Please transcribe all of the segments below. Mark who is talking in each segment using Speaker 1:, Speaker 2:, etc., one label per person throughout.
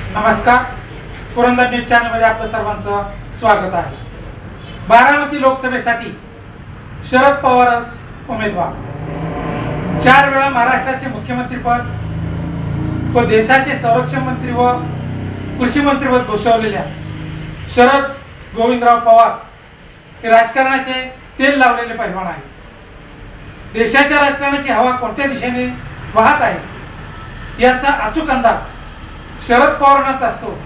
Speaker 1: नमस्कार, पुरंदर न्यूज चॅनलमध्ये आपलं सर्वांचं स्वागत आहे। बारामती लोकसभेसाठी शरद पवारच उमेदवार। 4 वेळा महाराष्ट्राचे मुख्यमंत्रीपद व देशाचे संरक्षण मंत्री व कृषी मंत्रीपद भूषवलेल्या शरद गोविंदराव पवार हे राजकारणाचे तेल लावलेले पैलवान आहेत। देशाच्या राजकारणाची हवा कोणत्या दिशेने वाहत आहे याचा अचूक अंदाज शरद पवारांनाच असतो,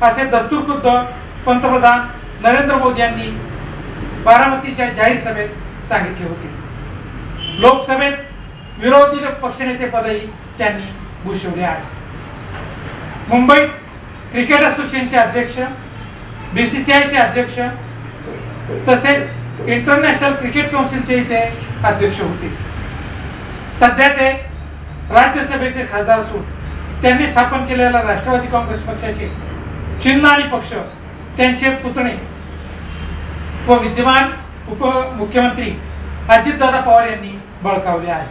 Speaker 1: असे दस्तूरखुद्द पंतप्रधान नरेंद्र मोदी यांनी बारामतीच्या जाहीर सभेत सांगितले होते। लोकसभेत विरोधी पक्षनेते पदही त्यांनी भूषवले आहे। मुंबई क्रिकेट असोसिएशनचे अध्यक्ष, बीसीसीआयचे अध्यक्ष तसेच इंटरनॅशनल क्रिकेट काउन्सिलचे ते अध्यक्ष होते। सध्या ते राज्यसभेचे खासदार असून त्यांनी स्थापन केलेल्या राष्ट्रवादी काँग्रेस पक्षाचे चिन्ह आणि पक्ष त्यांचे पुतणे व विद्यमान उपमुख्यमंत्री अजितदादा पवार यांनी बळकावले आहे।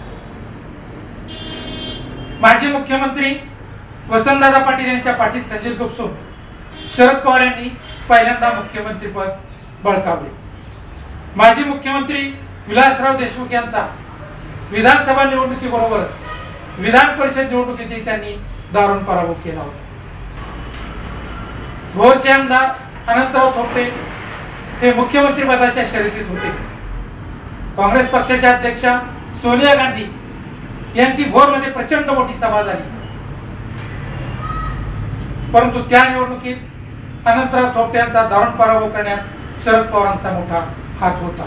Speaker 1: माजी मुख्यमंत्री वसंतदादा पाटील यांच्या पाठीत खंजीर खुपसून शरद पवार यांनी पहिल्यांदा मुख्यमंत्रीपद बळकावले। माजी मुख्यमंत्री विलासराव देशमुख यांचा विधानसभा निवडणुकीबरोबरच विधान परिषद निवडणुकीतही त्यांनी दारुण पराभव केला होता। भोरचे आमदार अनंतराव थोपटे हे मुख्यमंत्री पदाच्या शर्यतीत होते। काँग्रेस पक्षाच्या अध्यक्षा सोनिया गांधी यांची भोरमध्ये प्रचंड मोठी सभा झाली, परंतु त्या निवडणुकीत अनंतराव थोपटे यांचा दारुण पराभव करण्यात शरद पवारांचा मोठा हात होता।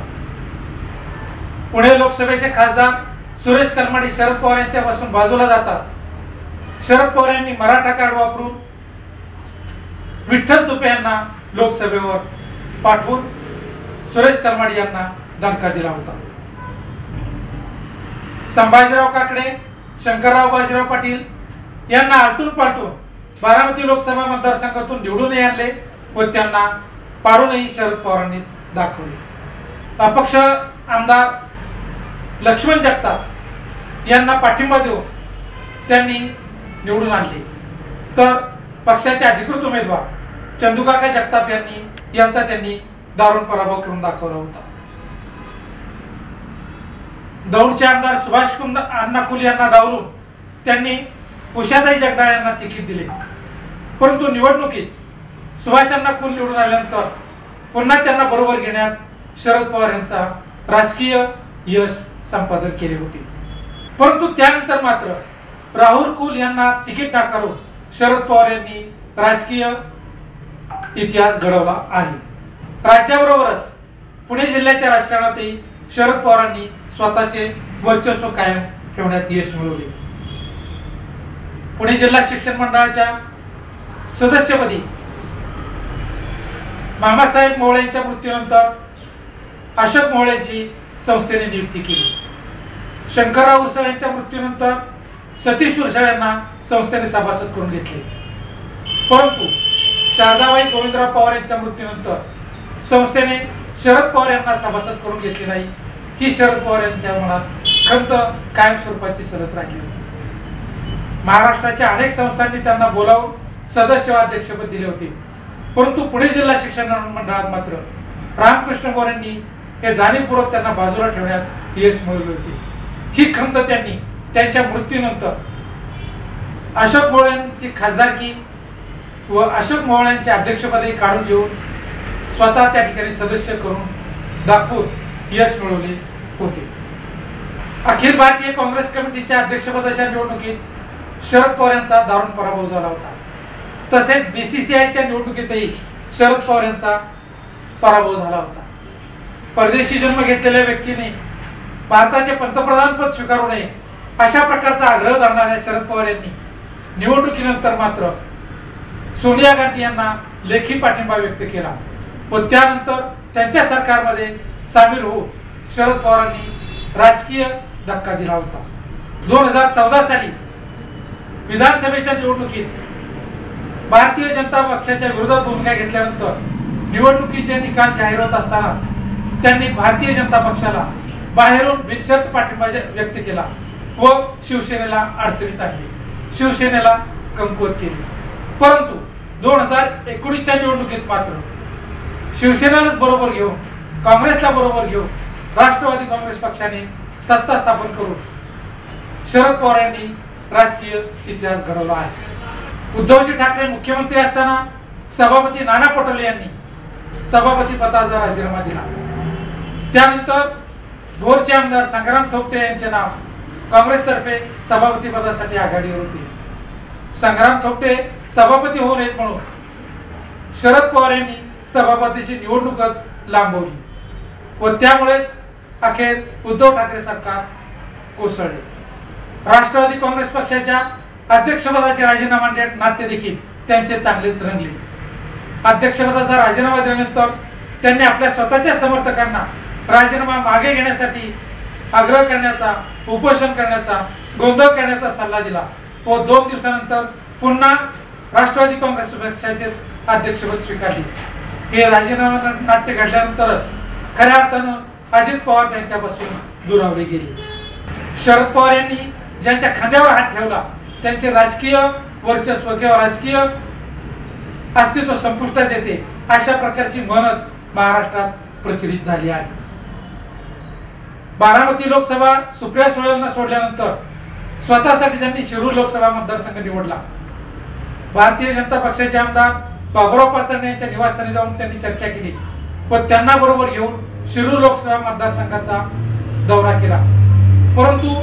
Speaker 1: पुणे लोकसभेचे खासदार सुरेश कलमाडी शरद पवार यांच्यापासून बाजूला जाताच शरद पवार यांनी मराठा कार्ड वापरून विठ्ठल तुपे यांना लोकसभेवर पाठवून सुरेश कलमाडी यांना धमका दिला होता। संभाजीराव काकडे, शंकरराव बाजीराव पाटील यांना आलटून पालटून बारामती लोकसभा मतदारसंघातून निवडून आणले व त्यांना पाडूनही शरद पवारांनीच दाखवले। अपक्ष आमदार लक्ष्मण जगताप यांना पाठिंबा देऊन त्यांनी निवडून आणले, तर पक्षाचे अधिकृत उमेदवार चंदूकाका जगताप यांचा त्यांनी दारुण पराभव करून दाखवला होता। दौंडचे आमदार सुभाष अण्णा कुल यांना डावलून त्यांनी उषाताई जगदाळे यांना तिकीट दिले, परंतु निवडणुकीत सुभाष अण्णा कुल निवडून आल्यानंतर पुन्हा त्यांना बरोबर घेण्यात शरद पवार यांचा राजकीय यश संपादन केले होते। परंतु त्यानंतर मात्र राहुल कुल यांना तिकीट नाकारून शरद पवार यांनी राजकीय इतिहास घडवला आहे। राज्याबरोबरच पुणे जिल्ह्याच्या राजकारणातही शरद पवारांनी स्वतःचे वर्चस्व कायम ठेवण्यात यश मिळवले। पुणे जिल्हा शिक्षण मंडळाच्या सदस्यपदी मामासाहेब मोहोळ यांच्या मृत्यूनंतर अशोक मोहोळ यांची संस्थेने नियुक्ती केली। शंकरराव उरसाळ यांच्या मृत्यूनंतर सतीश उरसाळ यांना संस्थेने सभासद करून घेतले, परंतु शारदाबाई गोविंदराव पवार यांच्या मृत्यूनंतर संस्थेने शरद पवार यांना सभासद करून घेतले नाही। ही शरद पवार यांच्या मनात खंत कायम स्वरूपाची सतत राहिली होती। महाराष्ट्राच्या अनेक संस्थांनी त्यांना बोलावून सदस्याध्यक्षपद दिले होते, परंतु पुणे जिल्हा शिक्षण मंडळात मात्र रामकृष्ण मोरे यांनी हे जाणीवपूर्वक त्यांना बाजूला ठेवण्यात यश मिळवले होते। ही खंत त्यांनी त्यांच्या मृत्यूनंतर अशोक मोहोळ यांची खासदारकी व अशोक मोहोळ यांचे अध्यक्षपदही काढून घेऊन स्वतः त्या ठिकाणी सदस्य करून दाखवून यश मिळवले होते। अखिल भारतीय काँग्रेस कमिटीच्या अध्यक्षपदाच्या निवडणुकीत शरद पवार यांचा दारुण पराभव झाला होता, तसेच बीसीसीआयच्या निवडणुकीतही शरद पवार यांचा पराभव झाला होता। परदेशी जन्म घेतलेल्या व्यक्तीने भारताचे पंतप्रधान पद स्वीकारू नये अशा प्रकारचा आग्रह धरणाऱ्या शरद पवार यांनी निवडणुकीनंतर मात्र सोनिया गांधी यांना लेखी पाठिंबा व्यक्त केला व त्यानंतर त्यांच्या सरकारमध्ये सामील होऊन शरद पवारांनी राजकीय धक्का दिला होता। 2014 साली विधानसभेच्या निवडणुकीत भारतीय जनता पक्षाच्या विरोधात भूमिका घेतल्यानंतर निवडणुकीचे निकाल जाहीर होत असतानाच त्यांनी भारतीय जनता पक्षाला बाहेरून बिनशर्त पाठिंबा व्यक्त केला व शिवसेनेला अडचणीत आणले, शिवसेनेला कमकुवत केले। परंतु 2019च्या निवडणुकीत मात्र शिवसेनेलाच बरोबर घेऊन, काँग्रेसला बरोबर घेऊन राष्ट्रवादी काँग्रेस पक्षाने सत्ता स्थापन करून शरद पवार यांनी राजकीय इतिहास घडवला आहे। उद्धवजी ठाकरे मुख्यमंत्री असताना सभापती नाना पटोले यांनी सभापती पदाचा राजीनामा दिला। त्यानंतर भोरचे आमदार संग्राम थोपटे यांचे नाव काँग्रेसतर्फे सभापती पदासाठी आघाडीवर होते। संग्राम थोपटे सभापती होऊ नयेत म्हणून शरद पवार यांनी सभापतीची निवडणूकच लांबवली व त्यामुळेच अखेर उद्धव ठाकरे सरकार कोसळले। राष्ट्रवादी काँग्रेस पक्षाच्या अध्यक्षपदाचे राजीनामा नाट्य देखील त्यांचे चांगलेच रंगले। अध्यक्षपदाचा राजीनामा दिल्यानंतर त्यांनी आपल्या स्वतःच्या समर्थकांना राजीनामा मागे घेण्यासाठी आग्रह करण्याचा, उपोषण करण्याचा, गोंधळ करण्याचा सल्ला दिला व 2 दिवसानंतर पुन्हा राष्ट्रवादी काँग्रेस पक्षाचे अध्यक्षपद स्वीकारले। हे राजीनामा नाट्य घडल्यानंतरच खऱ्या अर्थानं अजित पवार त्यांच्यापासून दुरावले गेले। शरद पवार यांनी ज्यांच्या खांद्यावर हात ठेवला त्यांचे राजकीय वर्चस्व किंवा राजकीय अस्तित्व संपुष्टात येते अशा प्रकारची म्हणच महाराष्ट्रात प्रचलित झाली आहे। बारामती लोकसभा सुप्रिया सुळेंना सोडल्यानंतर स्वतःसाठी त्यांनी शिरूर लोकसभा मतदारसंघ निवडला। भारतीय जनता पक्षाचे आमदार बाबुराव पाचरणे यांच्या निवासस्थानी जाऊन त्यांनी चर्चा केली व त्यांना बरोबर घेऊन शिरूर लोकसभा मतदारसंघाचा दौरा केला, परंतु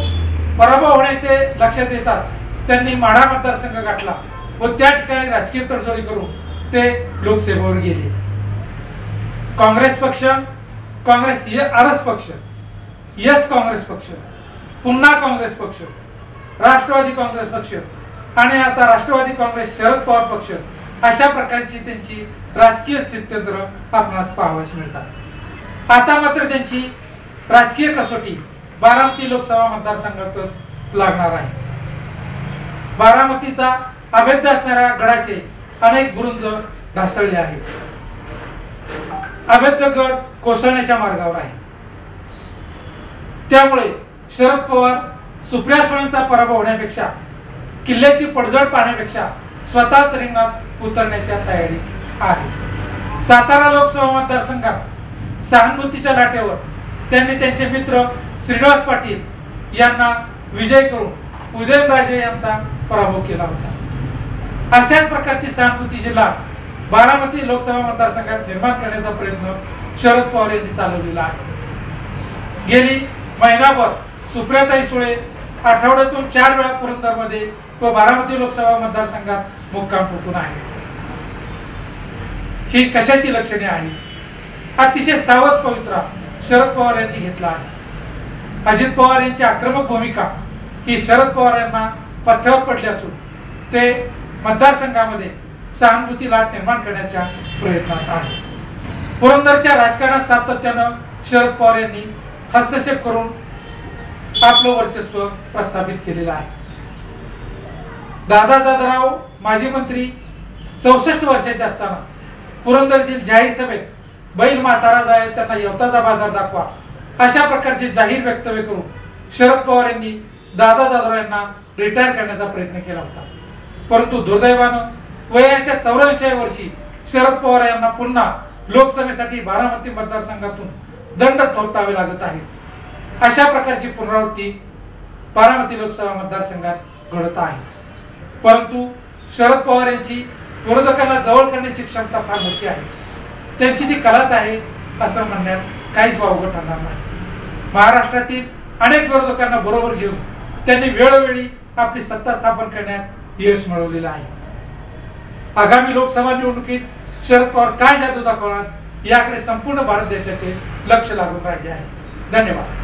Speaker 1: पराभव होण्याचे लक्षात येताच त्यांनी माढा मतदारसंघ गाठला व त्या ठिकाणी राजकीय तडजोडी करून ते लोकसभेवर गेले। काँग्रेस पक्ष, काँग्रेस आरस पक्ष, यस काँग्रेस पक्ष, पुन्हा काँग्रेस पक्ष, राष्ट्रवादी काँग्रेस पक्ष आणि आता राष्ट्रवादी काँग्रेस शरद पवार पक्ष अशा प्रकारची त्यांची राजकीय स्थित्यंतर आपणास पाहावयास मिळतात। आता मात्र त्यांची राजकीय कसोटी बारामती लोकसभा मतदारसंघातच लागणार आहे। बारामतीचा अभेद्य असणाऱ्या गडाचे अनेक बुरुज ढासळले आहेत। अभेद्य गड कोसळण्याच्या मार्गावर आहे। त्यामुळे शरद पवार सुप्रिया सुळेंचा पराभव होण्यापेक्षा, किल्ल्याची पडझड पाहण्यापेक्षा स्वतःच रिंगणात उतरण्याच्या तयारीत आहे। सातारा लोकसभा मतदारसंघात सहानुभूतीच्या लाटेवर त्यांनी त्यांचे मित्र श्रीनिवास पाटील यांना विजय करून उदयनराजे यांचा पराभव केला होता। अशाच प्रकारची सहानुभूतीची लाट बारामती लोकसभा मतदारसंघात निर्माण करण्याचा प्रयत्न शरद पवार यांनी चालवलेला आहे। गेली महिनाभर सुप्रियाताई सुळे आठवड्यातून 4 वेळा पुरंदरमध्ये व बारामती लोकसभा मतदारसंघात मुक्काम ठोकून आहे। ही कशाची लक्षणे आहेत? अतिशय सावध पवित्रा शरद पवार यांनी घेतला आहे। अजित पवार यांची आक्रमक भूमिका ही शरद पवार यांना पथ्यावर पडली असून ते मतदारसंघामध्ये सहानुभूती लाट निर्माण करण्याच्या प्रयत्नात आहे। पुरंदरच्या राजकारणात सातत्यानं शरद पवार यांनी हस्तक्षेप करून आपलं वर्चस्व प्रस्थापित केलेलं आहे। दादा जाधवराव माजी मंत्री 64 वर्षाचे असताना पुरंदर जाहीर सभेत बैल म्हातारा जाय त्यांना यवताचा बाजार दाखवा अशा प्रकारचे जाहीर वक्तव्य करून शरद पवार यांनी दादा जाधवराव यांना रिटायर करण्याचा प्रयत्न केला होता, परंतु दुर्दैवानं वयाच्या 84व्या वर्षी शरद पवार यांना पुन्हा लोकसभेसाठी बारामती मतदारसंघातून दंड थोपटावे लागत आहे। अशा प्रकारची पुनरावृत्ती बारामती लोकसभा मतदारसंघात घडत आहे, परंतु शरद पवार यांची विरोधकांना जवळ करण्याची क्षमता फार मोठी आहे। त्यांची ती कलाच आहे असं म्हणण्यात काहीच वावगं ठरणार नाही। महाराष्ट्रातील अनेक विरोधकांना बरोबर घेऊन त्यांनी वेळोवेळी आपली सत्ता स्थापन करण्यात यश मिळवलेलं आहे। आगामी लोकसभा निवडणुकीत शरद पवार काय जादू दाखवणार याकडे संपूर्ण भारत देशाचे लक्ष लागून राहिले आहे। धन्यवाद।